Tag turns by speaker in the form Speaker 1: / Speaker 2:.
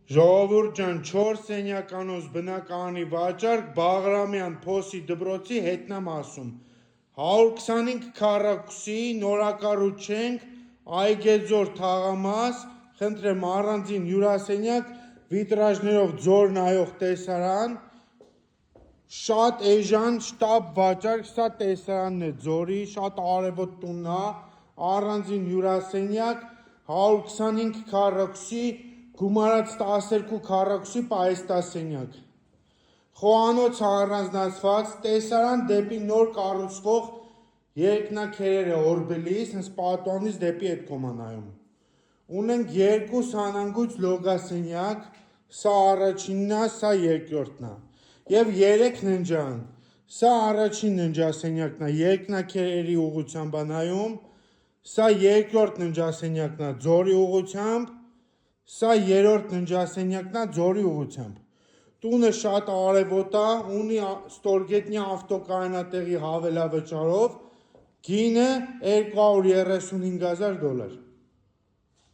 Speaker 1: Ժողովուրդ ջան, 4 սենյականոց բնակարանի վաճառք Բաղրամյան Փոսի դպրոցի հետնամասում 125 քառակուսի նորակառուցենք Այգեձոր թաղամաս, խնդրեմ առանձին հյուրասենյակ, վիտրաժներով ձոր նայող տեսարան, շատ էժան շտապ վաճառք, սա տեսարանն է ձորի, շատ արևոտ տունն է, առանձին հյուրասենյակ, 125 քառակուսի, գումարած 12 քառակուսի պահեստասենյակ։ Խոհանոց առանձնացված, տեսարան դեպի նոր կառուցվող երկնաքերերը Օրբելիս, հենց պատուհանից դեպի այդ կոմանայում։ Ունենք 2 սանանգույց լոգասենյակ, սա առաջինն է, սա երկրորդն է։ Եվ 3 ննջարան, սա առաջին ննջասենյակն է, երկնաքերերի ուղղությամբ նայում, սա երկրորդ ննջասենյակն է, ձորի ուղղությամբ, սա երրորդ ննջասենյակն է, ձորի ուղղությամբ։ Տունը շատ արևոտ է, ունի ստորգետնյա ավտոկայանատեղի հավելավճարով, գինը $235,000։